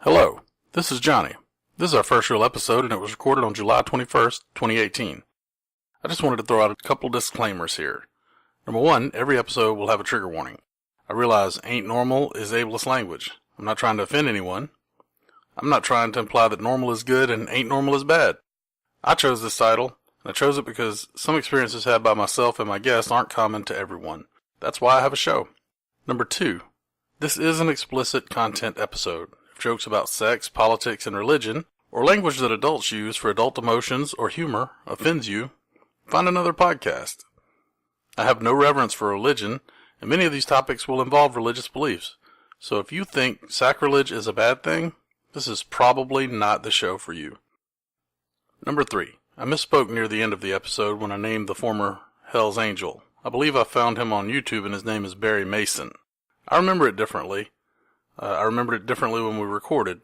Hello, this is Johnny. This is our first real episode, and it was recorded on July 21st, 2018. I just wanted to throw out a couple disclaimers here. Number one, every episode will have a trigger warning. I realize ain't normal is ableist language. I'm not trying to offend anyone. I'm not trying to imply that normal is good and ain't normal is bad. I chose this title, and I chose it because some experiences had by myself and my guests aren't common to everyone. That's why I have a show. Number two, this is an explicit content episode. If jokes about sex, politics, and religion, or language that adults use for adult emotions or humor offends you, find another podcast. I have no reverence for religion, and many of these topics will involve religious beliefs. So if you think sacrilege is a bad thing, this is probably not the show for you. Number three, I misspoke near the end of the episode when I named the former Hell's Angel. I believe I found him on YouTube and his name is Barry Mason. I remember it differently. I remembered it differently when we recorded.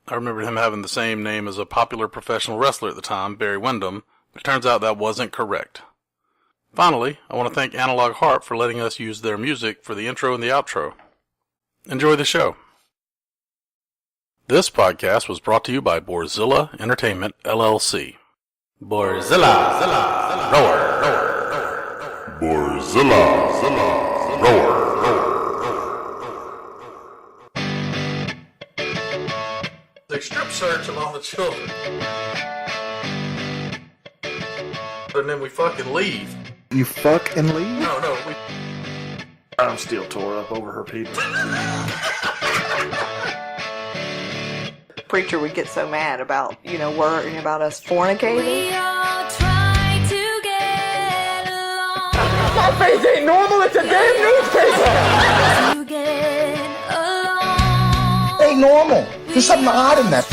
I remembered him having the same name as a popular professional wrestler at the time, Barry Windham, but it turns out that wasn't correct. Finally, I want to thank Analog Harp for letting us use their music for the intro and the outro. Enjoy the show. This podcast was brought to you by Borzilla Entertainment, LLC. Borzilla, roar. Borzilla, roar. Strip search of all the children. And then we fucking leave. You fuck and leave? No, I'm still tore up over her people. Preacher would get so mad about, worrying about us fornicating. We all try to get along. My face ain't normal, it's a damn newspaper! To get along. Ain't normal. There's something odd in that.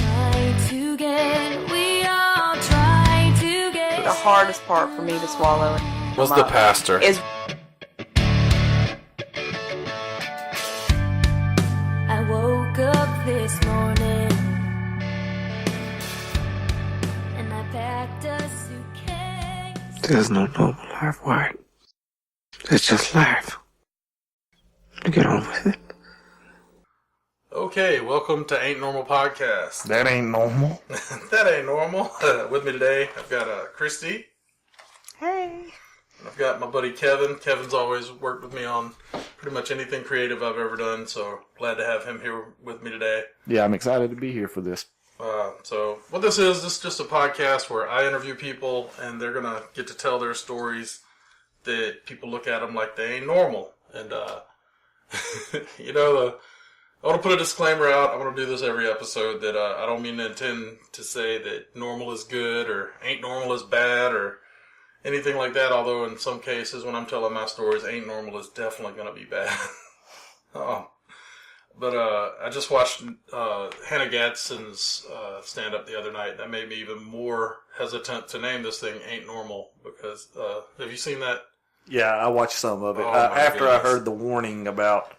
We all try to get. The hardest part for me to swallow was the pastor. Is I woke up this morning and I packed a suitcase. There's no normal life, White. It's just life. Get on with it. Okay, welcome to Ain't Normal Podcast. That ain't normal. That ain't normal. With me today, I've got Christie. hey. I've got my buddy Kevin. Kevin's always worked with me on pretty much anything creative I've ever done, so glad to have him here with me today. Yeah, I'm excited to be here for this. So what this is just a podcast where I interview people, and they're going to get to tell their stories that people look at them like they ain't normal. And, I want to put a disclaimer out. I want to do this every episode that I don't mean to intend to say that normal is good or ain't normal is bad or anything like that, although in some cases when I'm telling my stories, ain't normal is definitely going to be bad. But I just watched Hannah Gadsden's stand-up the other night. That made me even more hesitant to name this thing Ain't Normal because, have you seen that? Yeah, I watched some of it. Oh, after goodness. I heard the warning about,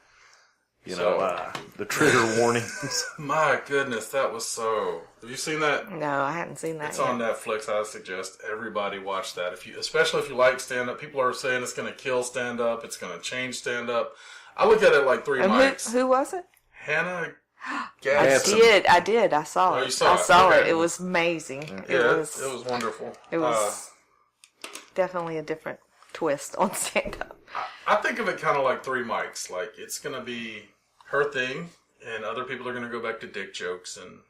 the trigger warnings. My goodness, that was so... Have you seen that? No, I hadn't seen that It's yet. on Netflix. I suggest everybody watch that. Especially if you like stand-up. People are saying it's going to kill stand-up. It's going to change stand-up. I look at it like three And mics. who was it? Hannah I Gadsden. did. I saw it. Oh, you saw I it? saw Okay. it. It was amazing. Yeah, it was wonderful. It was definitely a different twist on stand-up. I think of it kind of like three mics. Like, it's going to be her thing, and other people are going to go back to dick jokes. And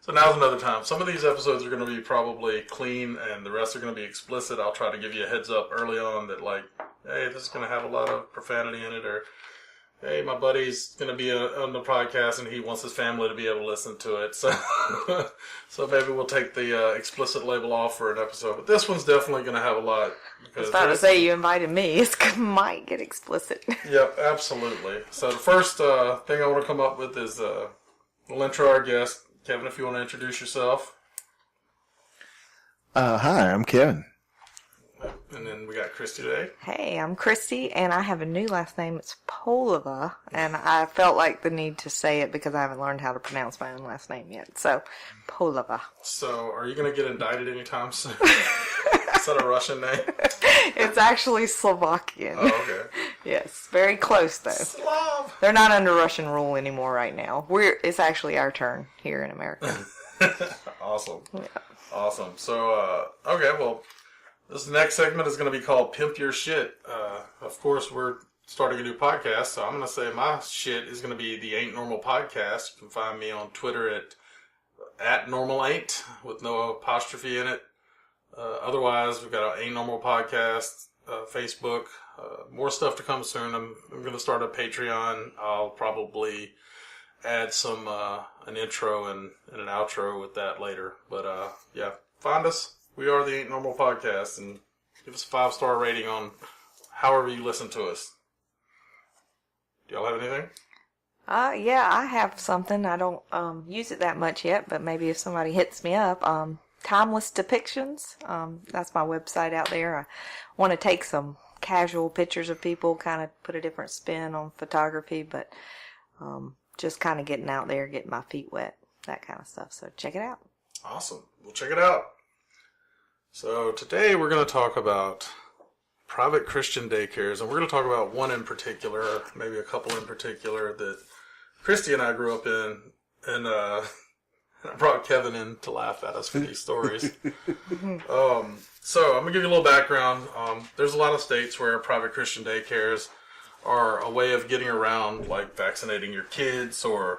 So now's another time. Some of these episodes are going to be probably clean, and the rest are going to be explicit. I'll try to give you a heads up early on that, like, hey, this is going to have a lot of profanity in it, or hey, my buddy's going to be on the podcast and he wants his family to be able to listen to it. So so maybe we'll take the explicit label off for an episode. But this one's definitely going to have a lot. I was about to say, you invited me. It might get explicit. Yep, absolutely. So the first thing I want to come up with is we'll intro our guest. Kevin, if you want to introduce yourself. Hi, I'm Kevin. And then we got Christie today. Hey, I'm Christie, and I have a new last name. It's Polova, and I felt like the need to say it because I haven't learned how to pronounce my own last name yet. So, Polova. So, are you going to get indicted anytime soon? Is that a Russian name? It's actually Slovakian. Oh, okay. Yes, very close though. Slav. They're not under Russian rule anymore right now. It's actually our turn here in America. Awesome. Yeah. Awesome. So, okay, well, this next segment is going to be called Pimp Your Shit. Of course, we're starting a new podcast, so I'm going to say my shit is going to be the Ain't Normal Podcast. You can find me on Twitter at NormalAin't with no apostrophe in it. Otherwise, we've got an Ain't Normal Podcast, Facebook. More stuff to come soon. I'm going to start a Patreon. I'll probably add some an intro and an outro with that later. But yeah, find us. We are the Ain't Normal Podcast, and give us a 5-star rating on however you listen to us. Do y'all have anything? Yeah, I have something. I don't use it that much yet, but maybe if somebody hits me up, Timeless Depictions. That's my website out there. I want to take some casual pictures of people, kind of put a different spin on photography, but just kind of getting out there, getting my feet wet, that kind of stuff. So check it out. Awesome. We'll check it out. So today we're going to talk about private Christian daycares, and we're going to talk about one in particular, maybe a couple in particular, that Christie and I grew up in, and I brought Kevin in to laugh at us for these stories. So I'm going to give you a little background. There's a lot of states where private Christian daycares are a way of getting around, like vaccinating your kids or,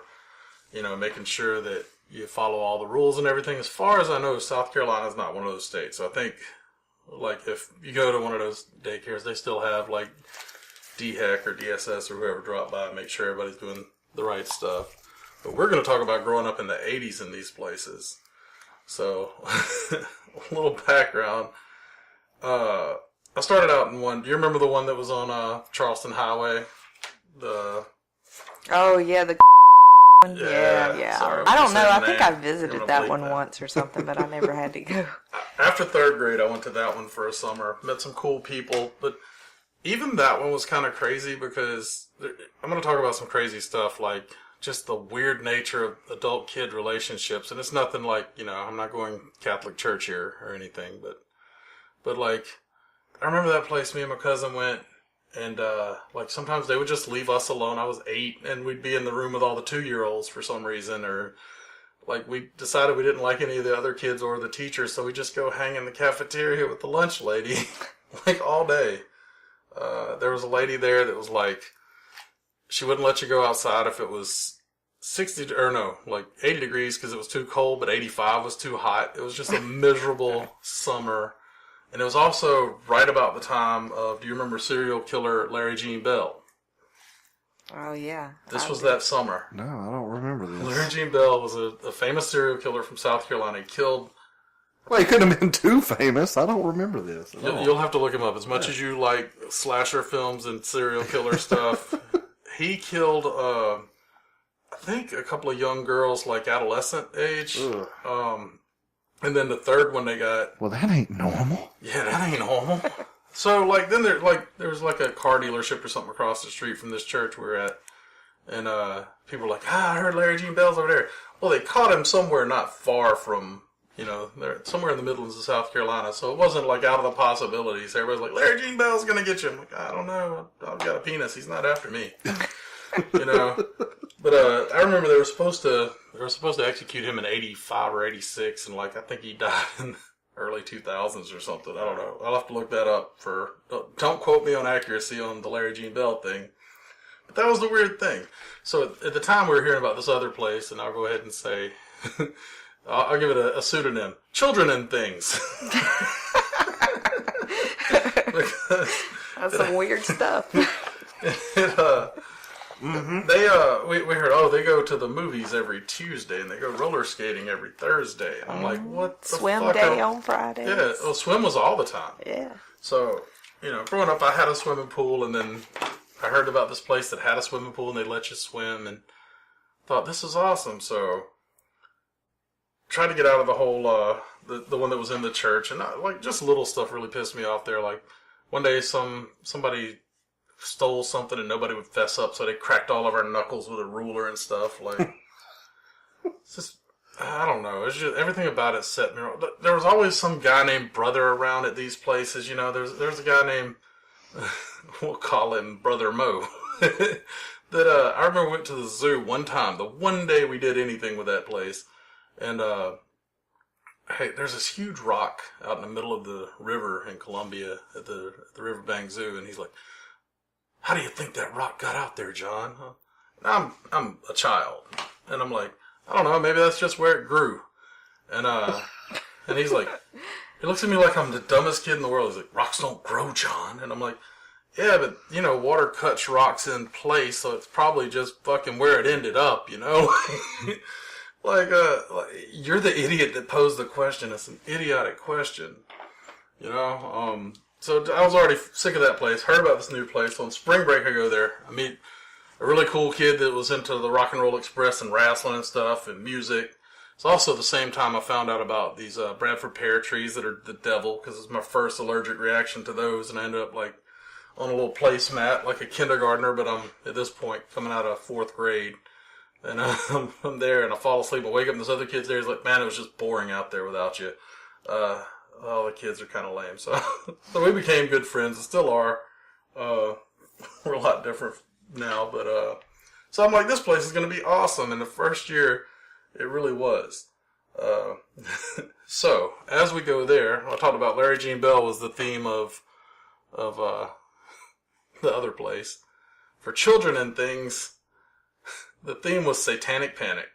making sure that you follow all the rules and everything. As far as I know, South Carolina is not one of those states. So I think, like, if you go to one of those daycares, they still have, like, DHEC or DSS or whoever drop by and make sure everybody's doing the right stuff. But we're going to talk about growing up in the 80s in these places. So, a little background. I started out in one. Do you remember the one that was on Charleston Highway? Oh, yeah, the one? Yeah. Sorry, I don't know. I name. think I visited I'm gonna that bleep one that. once or something, but I never had to go. After 3rd grade, I went to that one for a summer. Met some cool people. But even that one was kind of crazy because I'm going to talk about some crazy stuff, like just the weird nature of adult-kid relationships. And it's nothing like, I'm not going Catholic church here or anything. But like, I remember that place me and my cousin went. And, like, sometimes they would just leave us alone. I was 8, and we'd be in the room with all the 2-year-olds for some reason. Or, like, we decided we didn't like any of the other kids or the teachers, so we just go hang in the cafeteria with the lunch lady, like, all day. There was a lady there that was, like, she wouldn't let you go outside if it was 80 degrees because it was too cold, but 85 was too hot. It was just a miserable summer. And it was also right about the time of, do you remember serial killer Larry Jean Bell? Oh, yeah. This was that summer. No, I don't remember this. Larry Jean Bell was a famous serial killer from South Carolina. He killed... Well, he couldn't have been too famous. I don't remember this at all. You'll have to look him up. As much as you like slasher films and serial killer stuff, he killed, I think, a couple of young girls, like adolescent age. And then the third one they got... Well, that ain't normal. Yeah, that ain't normal. So, like, then there was like a car dealership or something across the street from this church we were at. And people were like, I heard Larry Jean Bell's over there. Well, they caught him somewhere not far from, they're somewhere in the Midlands of South Carolina. So it wasn't, like, out of the possibilities. Everybody's like, Larry Jean Bell's going to get you. I'm like, I don't know. I've got a penis. He's not after me. But I remember they were supposed to execute him in 85 or 86, and like I think he died in the early 2000s or something. I don't know. I'll have to look that up. Don't quote me on accuracy on the Larry Jean Bell thing. But that was the weird thing. So at the time we were hearing about this other place, and I'll go ahead and say, I'll give it a pseudonym: Children and Things. That's some weird stuff. We heard, they go to the movies every Tuesday and they go roller skating every Thursday. And I'm like, what the Swim fuck? day on Fridays. Yeah, well, swim was all the time. Yeah. So, growing up, I had a swimming pool, and then I heard about this place that had a swimming pool and they let you swim, and thought, this is awesome. So, tried to get out of the whole, the one that was in the church, and just little stuff really pissed me off there. Like, one day somebody stole something and nobody would fess up, so they cracked all of our knuckles with a ruler and stuff. Like, it's just I don't know. It's just everything about it set me wrong. There was always some guy named Brother around at these places. You know, there's a guy named we'll call him Brother Mo. That I remember went to the zoo one time. The one day we did anything with that place, and hey, there's this huge rock out in the middle of the river in Columbia at the Riverbank Zoo, and he's like, "How do you think that rock got out there, John?" Huh? I'm a child, and I'm like, I don't know, maybe that's just where it grew. And he's like, he looks at me like I'm the dumbest kid in the world. He's like, "Rocks don't grow, John." And I'm like, yeah, but, you know, water cuts rocks in place, so it's probably just fucking where it ended up, you know? like, you're the idiot that posed the question. It's an idiotic question, you know? So I was already sick of that place, heard about this new place. So on spring break, I go there. I meet a really cool kid that was into the Rock and Roll Express and wrestling and stuff and music. It's also the same time I found out about these Bradford pear trees that are the devil, because it's my first allergic reaction to those, and I ended up like on a little placemat like a kindergartner, but I'm at this point coming out of 4th grade, and I'm there and I fall asleep and wake up and this other kid's there. He's like, "Man, it was just boring out there without you. All the kids are kind of lame." So we became good friends and still are. We're a lot different now, but so I'm like, this place is going to be awesome, and the first year it really was. So as we go there, I talked about Larry Jean Bell was the theme of the other place. For children and things, the theme was Satanic Panic.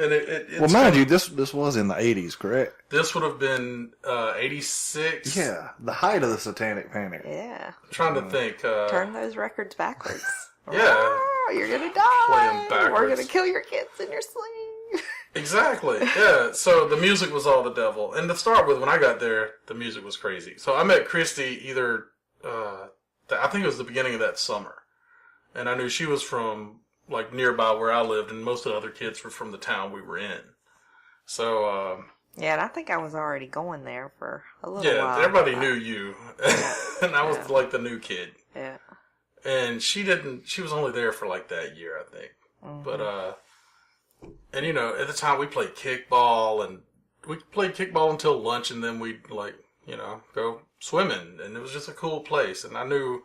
And it's well, mind you, this was in the 80s, correct? This would have been 86. Yeah, the height of the Satanic Panic. Yeah. I'm trying to think. Turn those records backwards. Yeah. Oh, you're gonna die. Play 'em backwards. We're gonna kill your kids in your sleep. Exactly. Yeah. So the music was all the devil. And to start with, when I got there, the music was crazy. So I met Christie either, I think it was the beginning of that summer. And I knew she was from, like, nearby where I lived, and most of the other kids were from the town we were in. So, yeah, and I think I was already going there for a little while. Yeah, everybody knew you. And I was, like, the new kid. Yeah. And she was only there for, like, that year, I think. Mm-hmm. But, and, you know, at the time we played kickball, and we played kickball until lunch, and then we'd, like, you know, go swimming, and it was just a cool place. And I knew,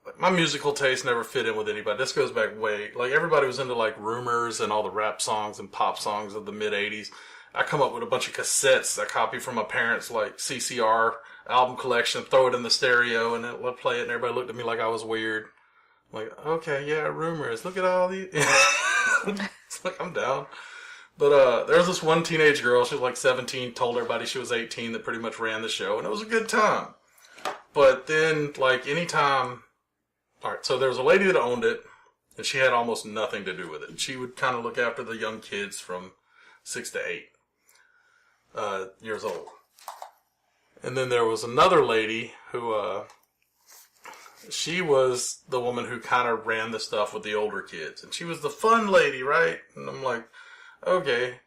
like, my musical taste never fit in with anybody. This goes back way, like, everybody was into, like, Rumors and all the rap songs and pop songs of the mid-'80s. I come up with a bunch of cassettes I copy from my parents', like, CCR album collection, throw it in the stereo, and then play it, and everybody looked at me like I was weird. I'm like, okay, yeah, Rumors, look at all these. It's like, I'm down. But there was this one teenage girl, she was like 17, told everybody she was 18, that pretty much ran the show, and it was a good time. But then, like, anytime... Alright, so there was a lady that owned it, and she had almost nothing to do with it. She would kind of look after the young kids from 6 to 8 years old. And then there was another lady who, she was the woman who kind of ran the stuff with the older kids. And she was the fun lady, right? And I'm like, okay.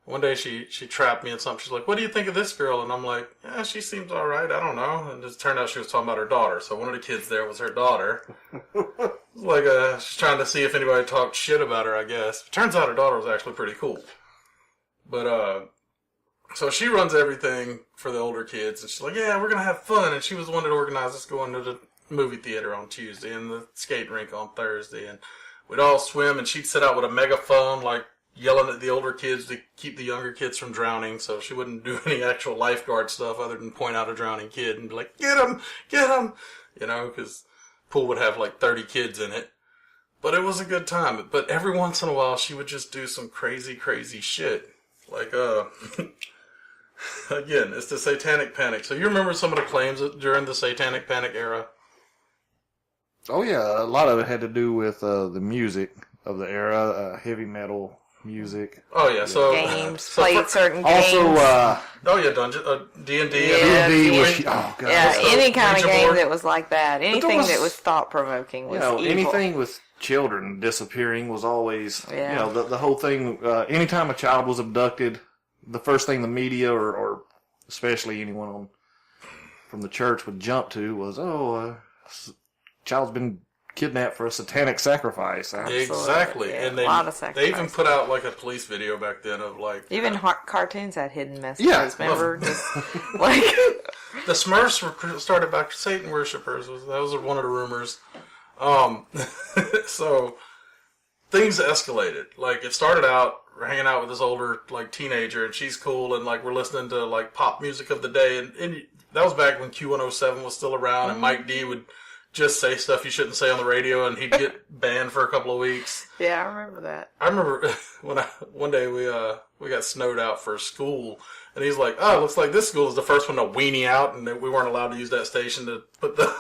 One day she trapped me in something. She's like, "What do you think of this girl?" And I'm like, "Yeah, she seems all right. I don't know." And it turned out she was talking about her daughter. So one of the kids there was her daughter. Like, she's trying to see if anybody talked shit about her, I guess. Turns out her daughter was actually pretty cool. But, so she runs everything for the older kids. And she's like, "Yeah, we're going to have fun." And she was the one that organized us going to the movie theater on Tuesday and the skate rink on Thursday. And we'd all swim, and she'd sit out with a megaphone, like, yelling at the older kids to keep the younger kids from drowning, so she wouldn't do any actual lifeguard stuff other than point out a drowning kid and be like, get him! You know, because the pool would have like 30 kids in it. But it was a good time. But every once in a while, she would just do some crazy, crazy shit. Like, again, it's the Satanic Panic. So you remember some of the claims during the Satanic Panic era? Oh, yeah. A lot of it had to do with the music of the era, heavy metal music. Oh, yeah. So games, played certain games. Also, oh, yeah, Dungeon, D&D. Yeah, D&D was, oh, God. Yeah, any kind of game board. that was like that. Anything that was thought-provoking was evil. Anything with children disappearing was always, Yeah. the whole thing. Anytime a child was abducted, the first thing the media or especially anyone from the church would jump to was, child's been kidnapped for a satanic sacrifice. Exactly. Yeah, And a lot of they even sacrifices. put out like a police video back then of like Even cartoons had hidden messages. Yeah. Remember, just like the Smurfs were started by Satan worshippers. That was one of the rumors. So things escalated. Like it started out we're hanging out with this older like teenager, and she's cool, and like we're listening to like pop music of the day, and that was back when Q107 was still around, and Mike D would just say stuff you shouldn't say on the radio, and he'd get banned for a couple of weeks. yeah, I remember that. I remember one day we got snowed out for school, and he's like, "Oh, it looks like this school is the first one to weenie out, and we weren't allowed to use that station to put the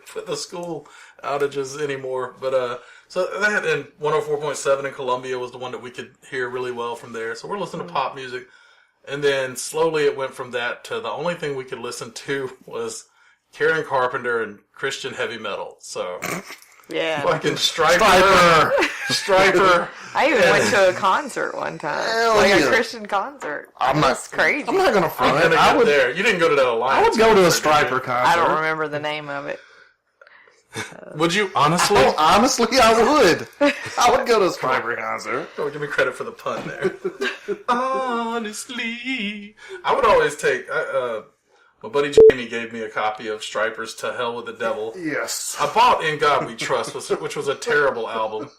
put the school outages anymore." But so that and 104.7 in Columbia was the one that we could hear really well from there. So we're listening to pop music, and then slowly it went from that to the only thing we could listen to was Karen Carpenter and Christian heavy metal. So Yeah. fucking Striper. I even went to a concert one time. Hell like yeah. a Christian concert. I'm That's crazy. I'm not gonna I'm front gonna it. I get would. there. You didn't go to that Alliance. I would go to a concert, Striper did concert. I don't remember the name of it. you? Would you honestly? Oh, honestly, I would. I would go to a Striper concert. Don't give me credit for the pun there. Honestly, I would always take. My buddy Jamie gave me a copy of Striper's "To Hell with the Devil." Yes. I bought "In God We Trust," which was a terrible album.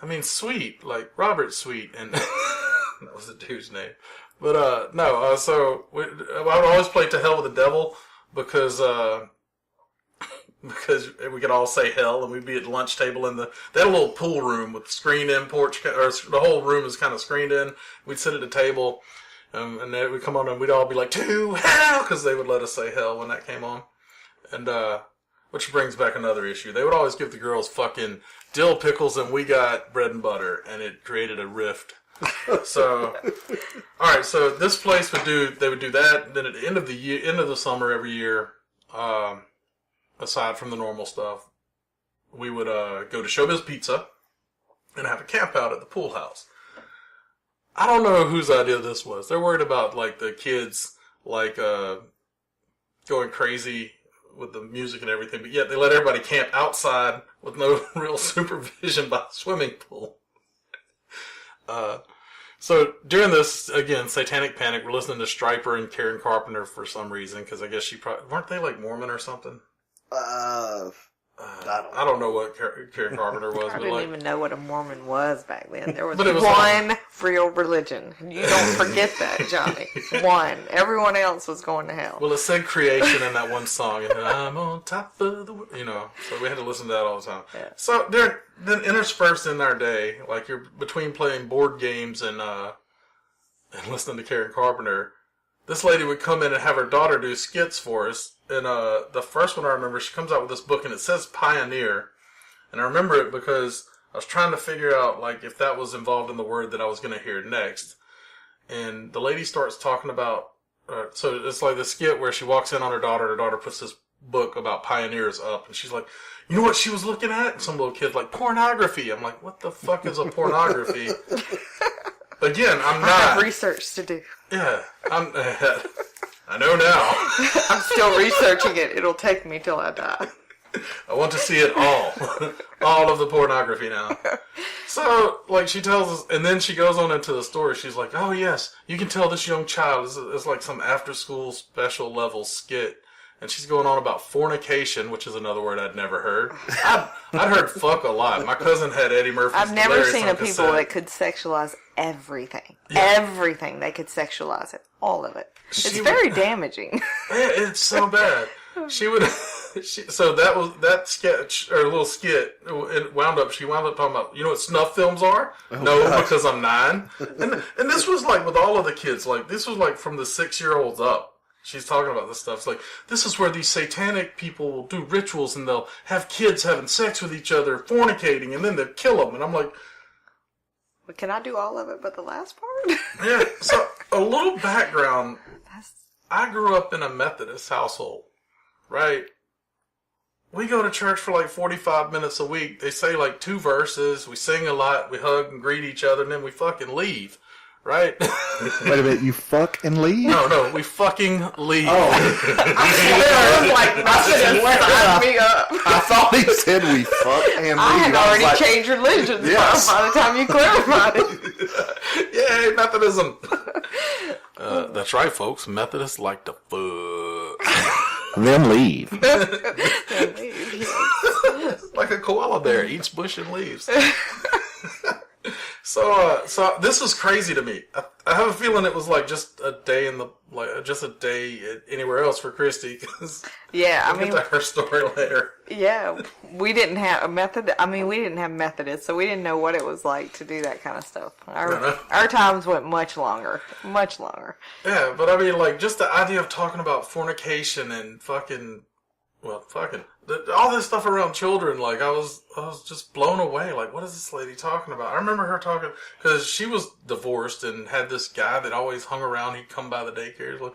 I mean, Sweet, like Robert Sweet, and that was the dude's name. But no, so I would always play "To Hell with the Devil" because we could all say hell, and we'd be at the lunch table they had a little pool room with screened-in porch, or the whole room is kind of screened in. We'd sit at the table, and then we'd come on, and we'd all be like, "To hell," because they would let us say hell when that came on. And which brings back another issue. They would always give the girls fucking dill pickles, and we got bread and butter, and it created a rift. So, all right. So this place would do that. And then at the end of the summer every year, aside from the normal stuff, we would go to Showbiz Pizza and have a camp out at the pool house. I don't know whose idea this was. They're worried about like the kids like going crazy with the music and everything, but yet they let everybody camp outside with no real supervision by the swimming pool. So during this, again, Satanic Panic, we're listening to Striper and Karen Carpenter for some reason, because I guess weren't they like Mormon or something? I don't know what Karen Carpenter was. I but didn't even know what a Mormon was back then. There was, But it was one real religion. You don't forget that, Johnny. One. Everyone else was going to hell. Well, it said creation in that one song, and I'm on top of the world, so we had to listen to that all the time. Yeah. So then interspersed in our day, like you're between playing board games and listening to Karen Carpenter, this lady would come in and have her daughter do skits for us. And the first one I remember, she comes out with this book, and it says Pioneer. And I remember it because I was trying to figure out like if that was involved in the word that I was going to hear next. And the lady starts talking about, so it's like the skit where she walks in on her daughter puts this book about pioneers up, and she's like, "You know what she was looking at?" And some little kid's like, "Pornography." I'm like, "What the fuck is a pornography?" Again, I'm I not. have research to do. Yeah, I know now. I'm still researching it. It'll take me till I die. I want to see it all. All of the pornography now. So, like, she tells us, and then she goes on into the story. She's like, "Oh, yes, you can tell this young child is like some after-school special level skit." And she's going on about fornication, which is another word I'd never heard. I'd heard fuck a lot. My cousin had Eddie Murphy's I've never Hilarious seen on a people cassette. that could sexualize everything. Yeah. Everything. They could sexualize it. All of it. It's She very damaging. Yeah, it's so bad. She would. So that was that sketch or little skit. It wound up. She wound up talking about, you know what snuff films are? No, gosh. because I'm 9. And this was like with all of the kids. Like this was like from the 6-year-olds up. She's talking about this stuff. It's like, this is where these satanic people will do rituals, and they'll have kids having sex with each other, fornicating, and then they'll kill them. And I'm like, But can I do all of it but the last part? yeah. So a little background. I grew up in a Methodist household, right? We go to church for like 45 minutes a week. They say like 2 verses. We sing a lot. We hug and greet each other, and then we fucking leave, right? Wait a minute, you fuck and leave? No, we fucking leave. Oh, I was like, Methodist signed me up. I thought he said we fuck and leave. I had was already like, changed religions Yes. by the time you clarified it. Yay, Methodism. That's right, folks. Methodists like to fuck. Then leave. Like a koala bear eats bush and leaves. So this is crazy to me. I have a feeling it was like just a day anywhere else for Christie. Cause Yeah, we'll get to her story later. Yeah, we didn't have a method. I mean, we didn't have Methodists, so we didn't know what it was like to do that kind of stuff. Our times went much longer. Yeah, but I mean, like, just the idea of talking about fornication and all this stuff around children, like, I was just blown away. Like, what is this lady talking about? I remember her talking, because she was divorced and had this guy that always hung around. He'd come by the daycare. Like,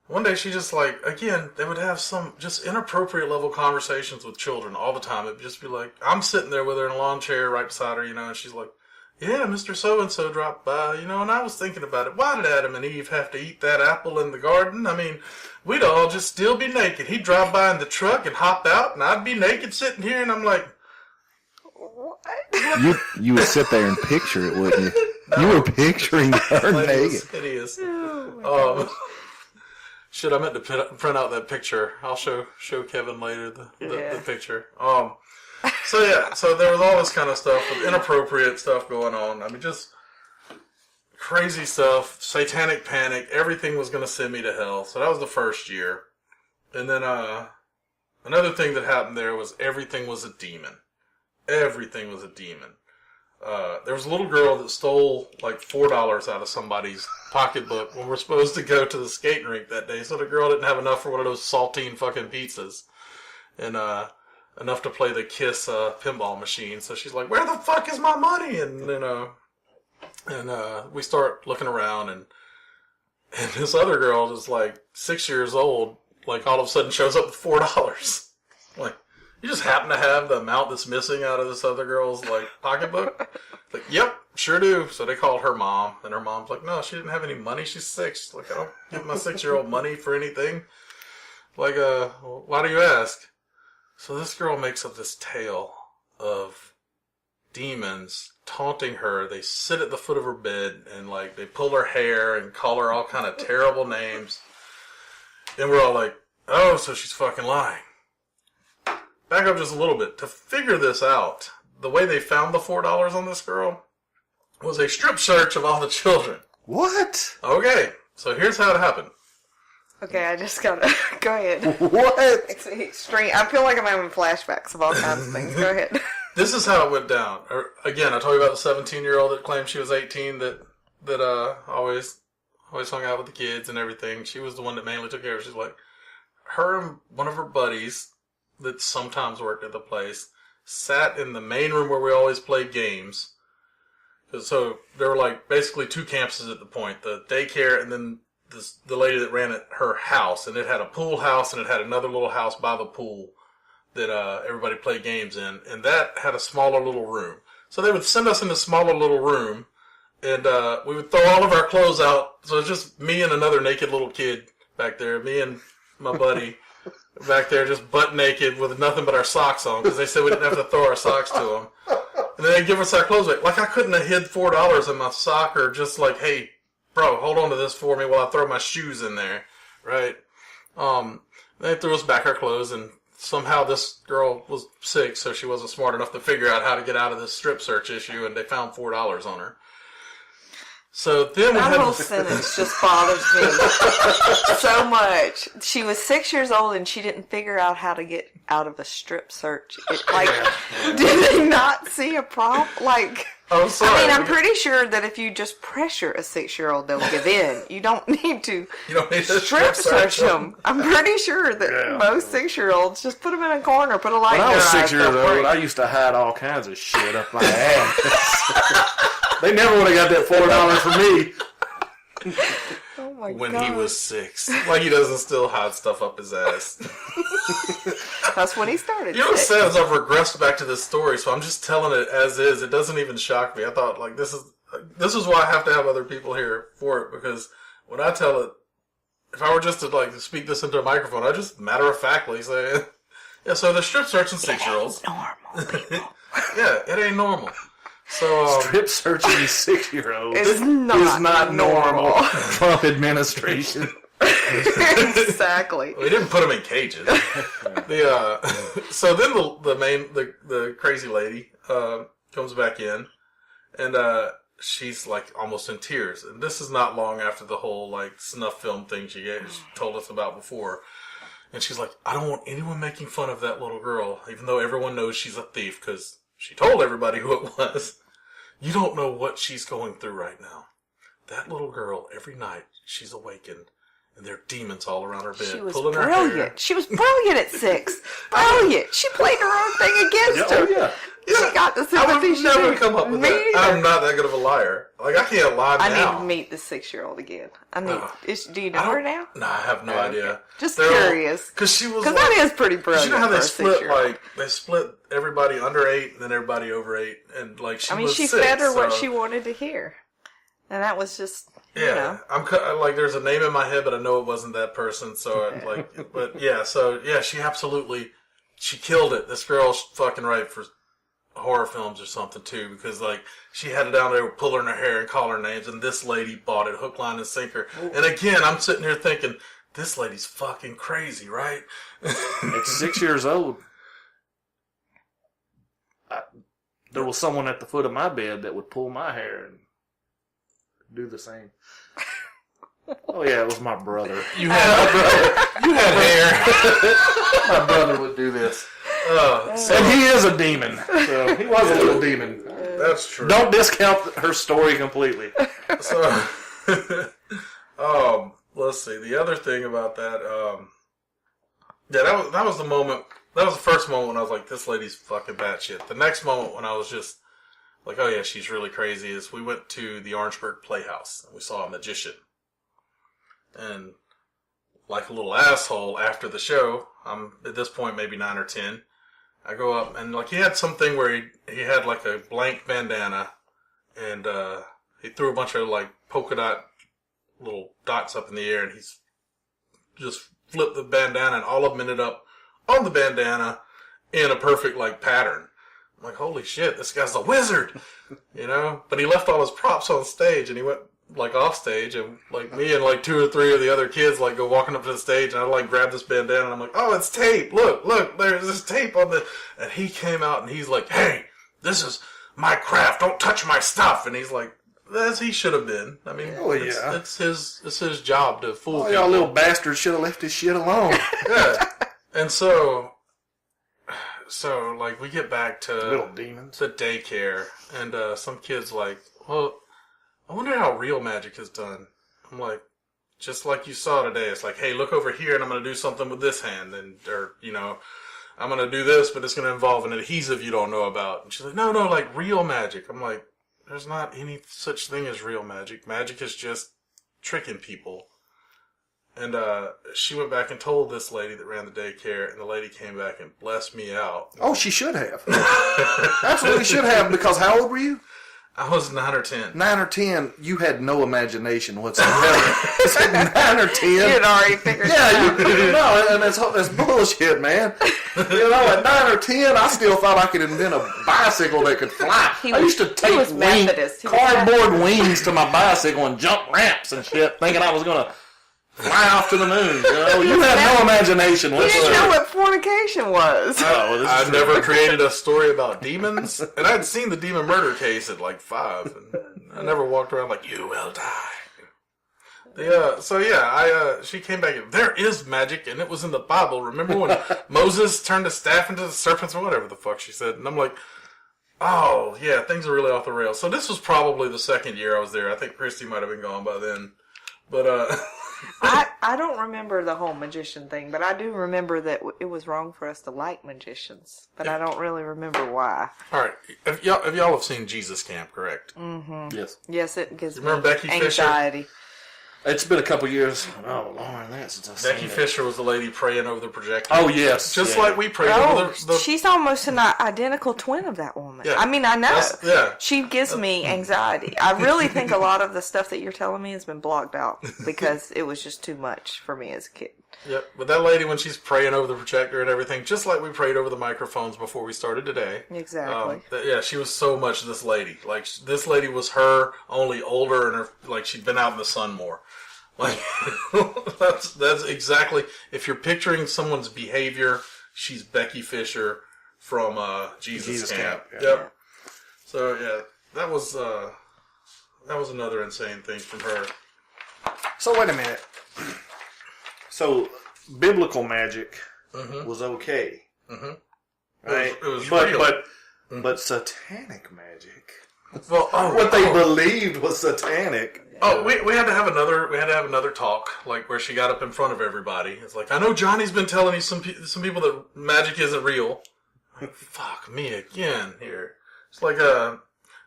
one day she just, like, again, they would have some just inappropriate level conversations with children all the time. It'd just be like, I'm sitting there with her in a lawn chair right beside her, and she's like, yeah, Mr. So-and-so dropped by, and I was thinking about it. Why did Adam and Eve have to eat that apple in the garden? I mean, we'd all just still be naked. He'd drive by in the truck and hop out, and I'd be naked sitting here, and I'm like, You would sit there and picture it, wouldn't you? You were picturing her it naked. was hideous. Shit, I meant to print out that picture. I'll show Kevin later the picture. So there was all this kind of stuff with inappropriate stuff going on. I mean, just crazy stuff, satanic panic. Everything was going to send me to hell. So that was the first year. And then another thing that happened there was everything was a demon. Everything was a demon. There was a little girl that stole like $4 out of somebody's pocketbook when we're supposed to go to the skating rink that day. So the girl didn't have enough for one of those saltine fucking pizzas. And, enough to play the Kiss pinball machine. So she's like, where the fuck is my money? And we start looking around, and this other girl is like 6 years old, like all of a sudden shows up with $4. Like, you just happen to have the amount that's missing out of this other girl's like pocketbook? Like, yep, sure do. So they called her mom, and her mom's like, no, she didn't have any money. She's 6. She's like, I don't give my 6-year-old money for anything. Like, why do you ask? So this girl makes up this tale of demons taunting her. They sit at the foot of her bed and like they pull her hair and call her all kind of terrible names. And we're all like, oh, so she's fucking lying. Back up just a little bit. To figure this out, the way they found the $4 on this girl was a strip search of all the children. What? Okay, so here's how it happened. Okay, I just gotta go ahead. What? It's extreme. I feel like I'm having flashbacks of all kinds of things. Go ahead. This is how it went down. Again, I told you about the 17-year-old that claimed she was 18 that always hung out with the kids and everything. She was the one that mainly took care of it. She's like, her and one of her buddies that sometimes worked at the place sat in the main room where we always played games. So there were like basically 2 campuses at the point, the daycare and then the lady that ran it, her house, and it had a pool house and it had another little house by the pool that everybody played games in, and that had a smaller little room. So they would send us in the smaller little room, and we would throw all of our clothes out. So it's just me and another naked little kid back there, me and my buddy back there just butt naked with nothing but our socks on, because they said we didn't have to throw our socks to them. And then they'd give us our clothes back. Like I couldn't have hid $4 in my sock, or just like, hey, bro, hold on to this for me while I throw my shoes in there, right? They threw us back our clothes, and somehow this girl was 6, so she wasn't smart enough to figure out how to get out of this strip search issue, and they found $4 on her. So then we that had whole sentence just bothers me so much. She was 6 years old and she didn't figure out how to get out of a strip search. Did they not see a problem? Like, I'm sorry. I mean, I'm pretty sure that if you just pressure a 6-year-old, they'll give in. You don't need to strip search them. I'm pretty sure that most 6-year-olds just put them in a corner, put a light in When I their was eyes. 6 years old, I used to hide all kinds of shit up my ass. They never would have got that $4 from me. Oh my when God. he was 6. Like he doesn't still hide stuff up his ass. That's when he started. You know what's sad is I've regressed back to this story, so I'm just telling it as is. It doesn't even shock me. I thought, like, this is why I have to have other people here for it, because when I tell it, if I were just to like speak this into a microphone, I just matter-of-factly say, yeah, so they're strip searching 6-year-olds. Normal people. Yeah, it ain't normal. So Strip searching 6-year-olds It's not normal. Trump administration. Exactly. we didn't put them in cages. So then the crazy lady comes back in, and she's like almost in tears. And this is not long after the whole like snuff film thing she told us about before. And she's like, I don't want anyone making fun of that little girl, even though everyone knows she's a thief because she told everybody who it was. You don't know what she's going through right now. That little girl, every night, she's awakened, and there are demons all around her bed, She was pulling her hair. brilliant. She was brilliant at 6. Brilliant. She played her own thing against her. Yeah. She got the I sympathy would she never needed. come up with Me that. either. I'm not that good of a liar. Like, I can't lie I now. need to meet the 6-year-old again. I need. Do you know I don't- her now? No, I have no idea. Just They're all- curious. Because she was Because like, that is pretty brilliant. you know how they for a split 6-year-old. they split everybody under 8 and then everybody over 8, and like she I mean, was she 6, fed her what so- she wanted to hear, and that was just Yeah, you know. I'm like there's a name in my head, but I know it wasn't that person. So I, like, but yeah, so yeah, she killed it. This girl's fucking right for horror films or something too, because like she had it down there pulling her hair and calling her names, and this lady bought it hook, line, and sinker. And again, I'm sitting here thinking, this lady's fucking crazy, right? At 6 years old, there was someone at the foot of my bed that would pull my hair and do the same. Oh yeah, it was my brother. You had hair. My brother would do this. So And he is a demon. So he was a little demon. that's true. Don't discount her story completely. So, let's see. The other thing about that, yeah, that was the moment. That was the first moment when I was like, "This lady's fucking batshit." The next moment when I was just like, "Oh yeah, she's really crazy," is we went to the Orangeburg Playhouse and we saw a magician, and like a little asshole after the show, I'm at this point maybe 9 or 10. I go up and like he had something where he had like a blank bandana, and he threw a bunch of like polka dot little dots up in the air, and he's just flipped the bandana, and all of them ended up on the bandana in a perfect like pattern. I'm like, holy shit, this guy's a wizard, you know? But he left all his props on stage, and he went like off stage, and like me and like 2 or 3 of the other kids like go walking up to the stage, and I like grab this bandana, and I'm like, oh, it's tape. Look, there's this tape on the. And he came out, and he's like, hey, this is my craft. Don't touch my stuff. And he's like, as he should have been. I mean, Oh, yeah. it's his job to fool Oh, people. y'all little bastards should have left this shit alone. Yeah. And so like we get back to Little demons. the daycare, and some kids like, well, I wonder how real magic is done. I'm like, just like you saw today. It's like, hey, look over here, and I'm going to do something with this hand, or you know, I'm going to do this, but it's going to involve an adhesive you don't know about. And she's like, no, like real magic. I'm like, there's not any such thing as real magic. Magic is just tricking people. And she went back and told this lady that ran the daycare, and the lady came back and blessed me out. Oh, she should have. Absolutely should have, because how old were you? I was 9 or 10. 9 or 10. You had no imagination whatsoever. I said 9 or 10. You had already figured it out. Yeah, no, and that's bullshit, man. You know, at 9 or 10, I still thought I could invent a bicycle that could fly. He I was- used to he tape was Methodist. He was cardboard wings to my bicycle and jump ramps and shit, thinking I was going to fly off to the moon. You know, you had no imagination You didn't know whatsoever. what fornication was. Oh, this I is never created a story about demons, and I'd seen the demon murder case at like 5, and I never walked around like, you will die. So yeah, she came back and there is magic, and it was in the Bible. Remember when Moses turned the staff into the serpents or whatever the fuck she said? And I'm like, oh yeah, things are really off the rails. So this was probably the second year I was there. I think Christie might have been gone by then, but I don't remember the whole magician thing, but I do remember that it was wrong for us to like magicians. But I don't really remember why. all right, if y'all have seen Jesus Camp, correct? Yes. Yes, it gives me Remember Becky Fisher? anxiety. It's been a couple years. Oh, longer than that since I've seen Becky it. Fisher was the lady praying over the projector. Oh, yes. Just Yeah. like we prayed over Oh, the she's almost an identical twin of that woman. woman. Yeah. I mean, I know. Yeah. She gives me anxiety. I really think a lot of the stuff that you're telling me has been blocked out because it was just too much for me as a kid. Yep. But that lady, when she's praying over the projector and everything, just like we prayed over the microphones before we started today. Exactly. Yeah, she was so much this lady. Like, this lady was her, only older, and her, like, she'd been out in the sun more. Like, that's exactly, if you're picturing someone's behavior, she's Becky Fisher from Jesus Camp. Yeah. Yep. So yeah, that was another insane thing from her. So wait a minute. So biblical magic was okay, right? It was but real. but satanic magic. Well, What they believed was satanic. Oh, we had to have another talk, like where she got up in front of everybody. It's like, I know Johnny's been telling me some people that magic isn't real. Like, fuck me again here. It's like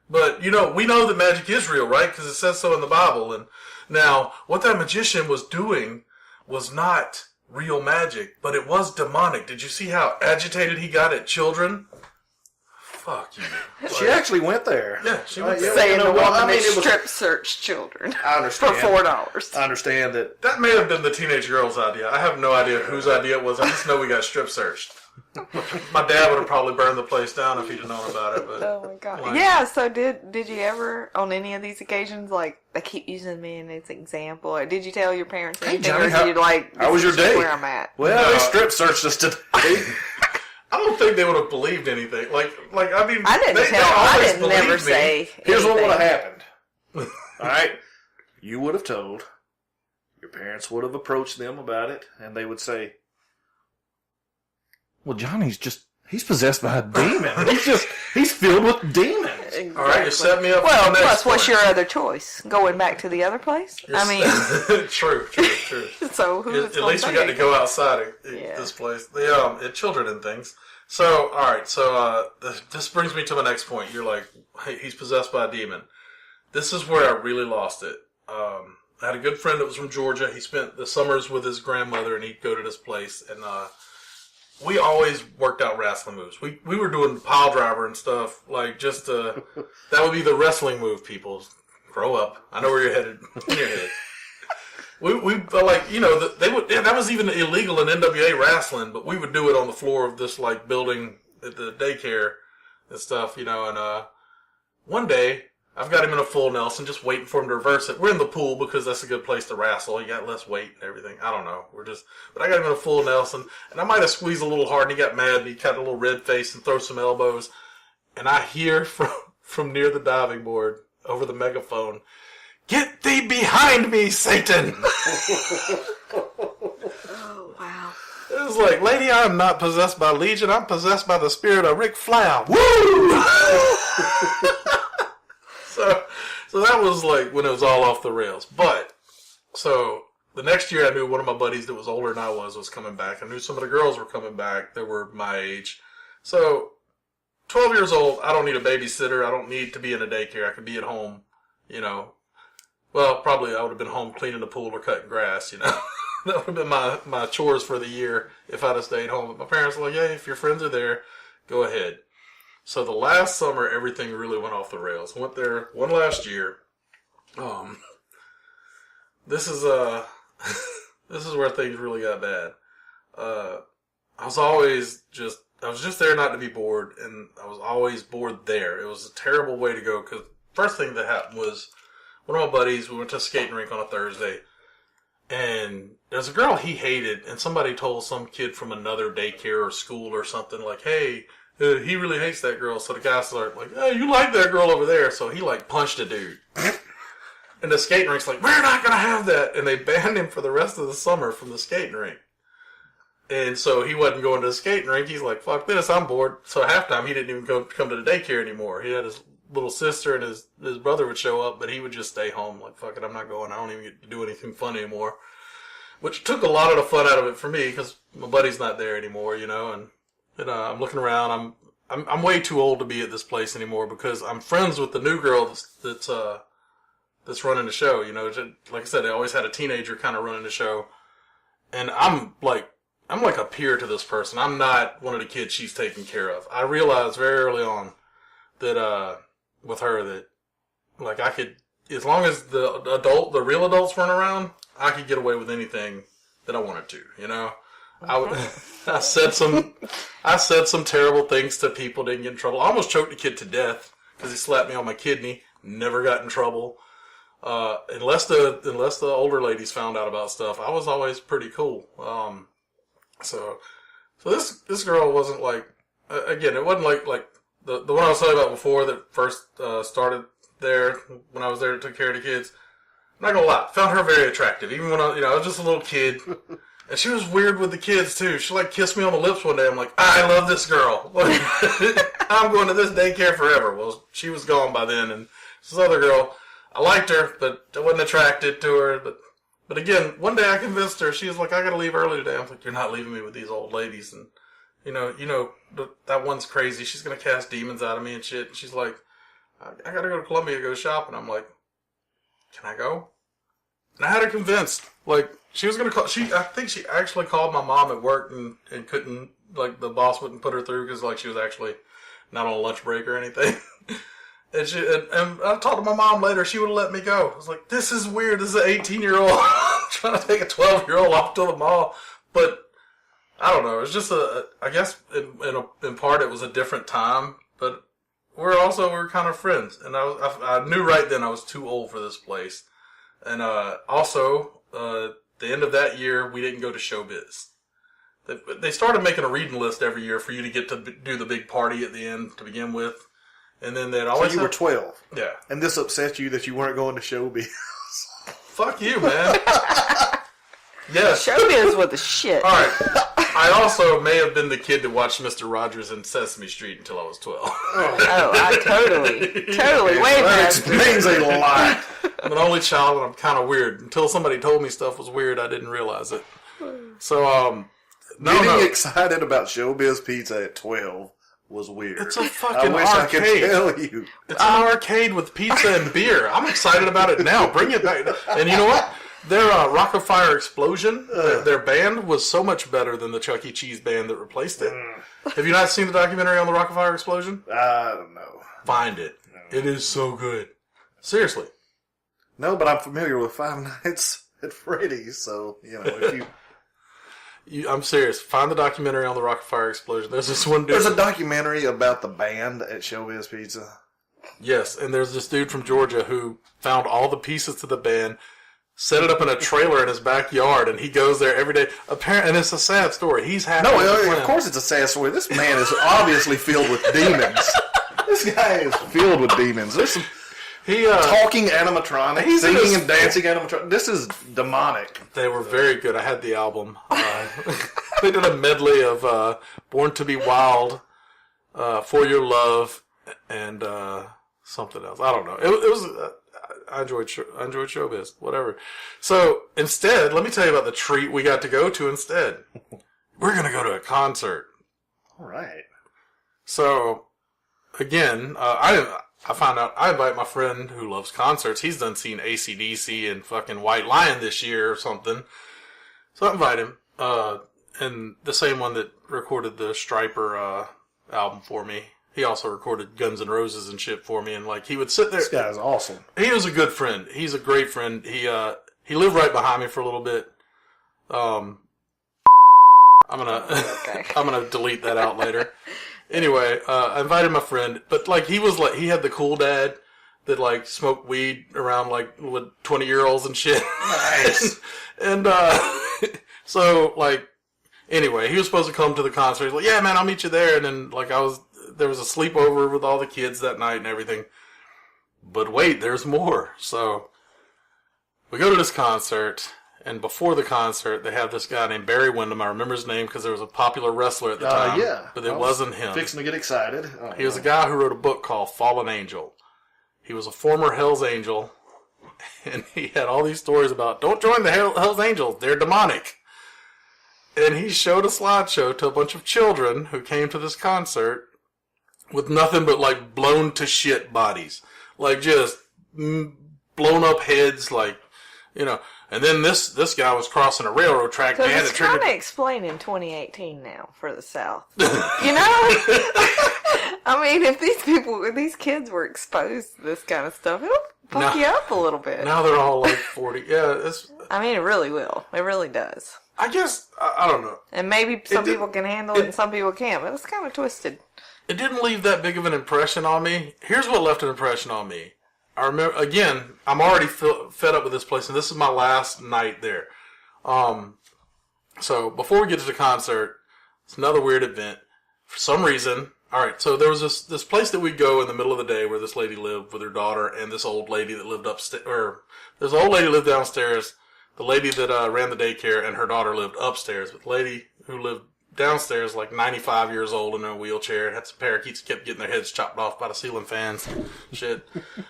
but you know, we know that magic is real, right? Because it says so in the Bible. And now, what that magician was doing was not real magic, but it was demonic. Did you see how agitated he got at children? Fuck you. She actually went there. Yeah, she went there. Saying the woman I mean, that it was- strip searched children I for understand. $4. I understand that. That may have been the teenage girl's idea. I have no idea whose idea it was. I just know we got strip searched. My dad would have probably burned the place down if he'd have known about it. But Oh my god! like- Yeah. So did you ever on any of these occasions, like they keep using me as an example? Or did you tell your parents anything, Johnny, or did you like? how was this your is day? Where I'm at. Well, No. they strip searched us today. I don't think they would have believed anything. Like I mean, I didn't they tell. I always didn't never believed me. say. Here's what would have anything. happened. All right, you would have told. Your parents would have approached them about it, and they would say, "Well, Johnny's possessed by a demon. He's filled with demons." Exactly. All right, you set me up. Well, for the next plus, what's point. your other choice? Going back to the other place? I mean, true. so who's At least we got to go outside of this place. The children and things. So, all right. So, this brings me to my next point. You're like, hey, he's possessed by a demon. This is where I really lost it. I had a good friend that was from Georgia. He spent the summers with his grandmother, and he'd go to this place. And we always worked out wrestling moves. We were doing pile driver and stuff. Like, just that would be the wrestling move, people. Grow up. I know where you're headed. In your head. We like, you know, that was even illegal in NWA wrestling, but we would do it on the floor of this, like, building at the daycare and stuff, you know, and one day, I've got him in a full Nelson, just waiting for him to reverse it. We're in the pool because that's a good place to wrestle. You got less weight and everything. I don't know. But I got him in a full Nelson, and I might have squeezed a little hard, and he got mad, and he got a little red face and throw some elbows, and I hear from near the diving board over the megaphone, "Get thee behind me, Satan!" Oh wow! It was like, lady, I am not possessed by Legion. I'm possessed by the spirit of Ric Flair. Woo! So that was like when it was all off the rails. But, so the next year I knew one of my buddies that was older than I was coming back. I knew some of the girls were coming back that were my age. So, 12 years old, I don't need a babysitter. I don't need to be in a daycare. I could be at home, you know. Well, probably I would have been home cleaning the pool or cutting grass, you know. That would have been my chores for the year if I'd have stayed home. But my parents were like, hey, if your friends are there, go ahead. So the last summer, everything really went off the rails. Went there one last year. This is this is where things really got bad. I was just there not to be bored, and I was always bored there. It was a terrible way to go because first thing that happened was one of my buddies, we went to a skating rink on a Thursday, and there's a girl he hated, and somebody told some kid from another daycare or school or something like, hey, he really hates that girl. So the guy started like, hey, you like that girl over there. So he like punched a dude. And the skating rink's like, we're not going to have that. And they banned him for the rest of the summer from the skating rink. And so he wasn't going to the skating rink. He's like, fuck this, I'm bored. So at halftime, he didn't even come to the daycare anymore. He had his little sister and his brother would show up, but he would just stay home. Like, fuck it, I'm not going. I don't even get to do anything fun anymore. Which took a lot of the fun out of it for me because my buddy's not there anymore, you know. And I'm looking around. I'm way too old to be at this place anymore because I'm friends with the new girl that's running the show. You know, like I said, they always had a teenager kind of running the show, and I'm like a peer to this person. I'm not one of the kids she's taking care of. I realized very early on that with her that like I could, as long as the real adults weren't around, I could get away with anything that I wanted to. You know, I said some terrible things to people, didn't get in trouble. I almost choked a kid to death because he slapped me on my kidney. Never got in trouble. Unless the older ladies found out about stuff, I was always pretty cool. So this girl wasn't like, again, it wasn't like the one I was telling you about before that first started there when I was there and took care of the kids. I'm not gonna lie, found her very attractive. Even when I was just a little kid, and she was weird with the kids too. She like kissed me on the lips one day. I'm like, I love this girl. I'm going to this daycare forever. Well, she was gone by then, and this other girl, I liked her, but I wasn't attracted to her. But again, one day I convinced her. She was like, I gotta leave early today. I was like, you're not leaving me with these old ladies. And you know, that one's crazy. She's gonna cast demons out of me and shit. And she's like, I gotta go to Columbia to go shopping. I'm like, can I go? And I had her convinced. Like, she was gonna call. I think she actually called my mom at work and couldn't, like, the boss wouldn't put her through because like she was actually not on a lunch break or anything. And I talked to my mom later. She would have let me go. I was like, this is weird. This is an 18-year-old trying to take a 12-year-old off to the mall. But I don't know. It's just I guess in part it was a different time. But we're kind of friends. And I knew right then I was too old for this place. And also, the end of that year, we didn't go to Showbiz. They started making a reading list every year for you to get to do the big party at the end to begin with. And then they'd always. So you were 12. Yeah. And this upset you that you weren't going to Showbiz. Fuck you, man. Yes. Showbiz with the shit. All right. I also may have been the kid that watched Mr. Rogers and Sesame Street until I was 12. Oh, I totally. Wait a That minute. explains a lot. I'm an only child and I'm kind of weird. Until somebody told me stuff was weird, I didn't realize it. So, Getting excited about Showbiz Pizza at 12 was weird. It's a fucking I wish arcade. I could tell you. It's an arcade with pizza and beer. I'm excited about it now. Bring it back. And you know what? Their Rock of Fire Explosion, their band was so much better than the Chuck E. Cheese band that replaced it. Have you not seen the documentary on the Rock of Fire Explosion? I don't know. Find it. It is so good. Seriously. No, but I'm familiar with Five Nights at Freddy's, so, if you... I'm serious. Find the documentary on the Rock of Fire Explosion. There's this one dude. There's a documentary about the band at Showbiz Pizza. Yes, and there's this dude from Georgia who found all the pieces to the band, set it up in a trailer in his backyard, and he goes there every day. Apparently, and it's a sad story. He's happy. No, of course it's a sad story. This man is obviously filled with demons. This guy is filled with demons. There's some talking animatronics, singing and dancing animatronics. This is demonic. They were very good. I had the album. They did a medley of Born to be Wild, For Your Love, and something else. I don't know. It was... I enjoyed Showbiz. Whatever. So, instead, let me tell you about the treat we got to go to instead. We're going to go to a concert. All right. So, again, I found out I invite my friend who loves concerts. He's done seen AC/DC and fucking White Lion this year or something. So I invite him. And the same one that recorded the Stryper album for me. He also recorded Guns N' Roses and shit for me. And like he would sit there. This guy's awesome. He was a good friend. He's a great friend. He lived right behind me for a little bit. I'm gonna delete that out later. Anyway, I invited my friend, but like he had the cool dad that like smoked weed around like with 20-year-olds and shit. Nice. And so like anyway, he was supposed to come to the concert. He's like, yeah, man, I'll meet you there. And then like there was a sleepover with all the kids that night and everything. But wait, there's more. So we go to this concert. And before the concert, they have this guy named Barry Windham. I remember his name because there was a popular wrestler at the time. Yeah. But it wasn't him. Fixing to get excited. He was a guy who wrote a book called Fallen Angel. He was a former Hell's Angel. And he had all these stories about, don't join the Hell's Angels. They're demonic. And he showed a slideshow to a bunch of children who came to this concert with nothing but like blown to shit bodies. Like just blown up heads, like, you know. And then this guy was crossing a railroad track. So Man, it's it triggered. kind of explaining 2018 now for the South. You know? I mean, if these kids were exposed to this kind of stuff, it'll fuck you up a little bit. Now they're all like 40. Yeah, I mean, it really will. It really does. I guess, I don't know. And maybe some people can handle it and some people can't, but it's kind of twisted. It didn't leave that big of an impression on me. Here's what left an impression on me. I remember, again, I'm already fed up with this place, and this is my last night there. So before we get to the concert, it's another weird event. For some reason, all right, so there was this place that we'd go in the middle of the day where this lady lived with her daughter and this old lady that lived upstairs, or this old lady lived downstairs. The lady that ran the daycare and her daughter lived upstairs. But the lady who lived downstairs, like 95 years old in a wheelchair, had some parakeets kept getting their heads chopped off by the ceiling fans. Shit.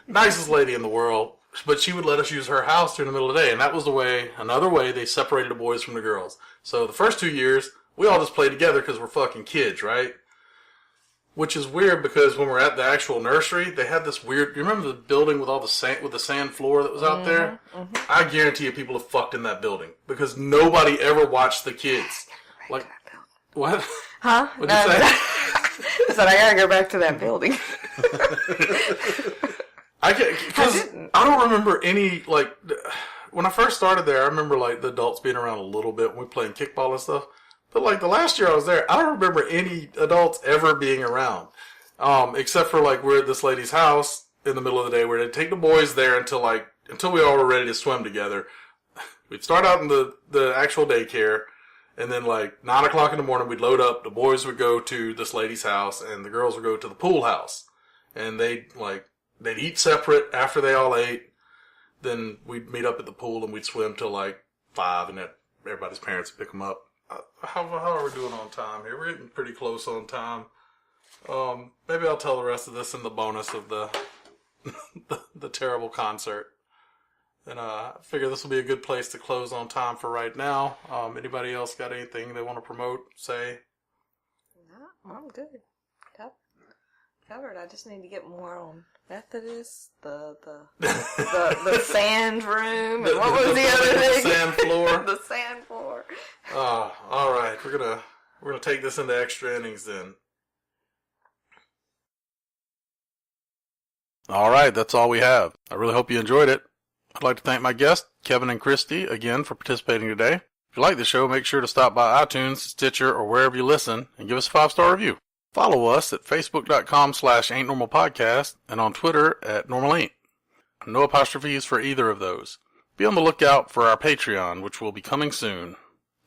Nicest lady in the world. But she would let us use her house during the middle of the day. And that was another way they separated the boys from the girls. So the first 2 years, we all just played together because we're fucking kids, right? Which is weird because when we're at the actual nursery, they had this weird. You remember the building with all the sand, with the sand floor that was out there? Mm-hmm. I guarantee you, people have fucked in that building because nobody ever watched the kids. Like, what? Huh? What'd you say? I said I gotta go back to that building. I don't remember any like when I first started there. I remember like the adults being around a little bit when we were playing kickball and stuff. But like the last year I was there, I don't remember any adults ever being around, except for like we're at this lady's house in the middle of the day where they'd take the boys there until we all were ready to swim together. We'd start out in the actual daycare, and then like 9 o'clock in the morning we'd load up. The boys would go to this lady's house, and the girls would go to the pool house, and they'd eat separate after they all ate. Then we'd meet up at the pool and we'd swim till like 5, and then everybody's parents would pick them up. How are we doing on time here? We're getting pretty close on time. Maybe I'll tell the rest of this in the bonus of the the terrible concert. And I figure this will be a good place to close on time for right now. Anybody else got anything they want to promote? Say? No, I'm good. Covered. I just need to get more on Methodist, the sand room, and what was the other thing? The sand floor. The sand floor. All right. We're gonna take this into extra innings then. All right, that's all we have. I really hope you enjoyed it. I'd like to thank my guests, Kevin and Christie, again for participating today. If you like the show, make sure to stop by iTunes, Stitcher, or wherever you listen and give us a 5-star review. Follow us at facebook.com/ain'tnormalpodcast and on Twitter at normalain't. No apostrophes for either of those. Be on the lookout for our Patreon, which will be coming soon.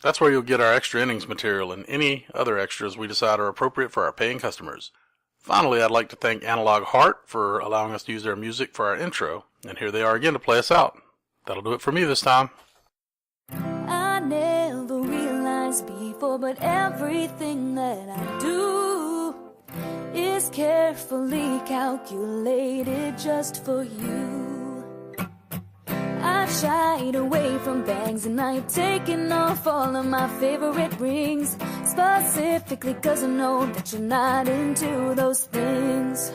That's where you'll get our extra innings material and any other extras we decide are appropriate for our paying customers. Finally, I'd like to thank Analog Heart for allowing us to use their music for our intro, and here they are again to play us out. That'll do it for me this time. I never realized before, but everything that I do is carefully calculated just for you. I shied away from bangs and I've taken off all of my favorite rings, specifically 'cause I know that you're not into those things.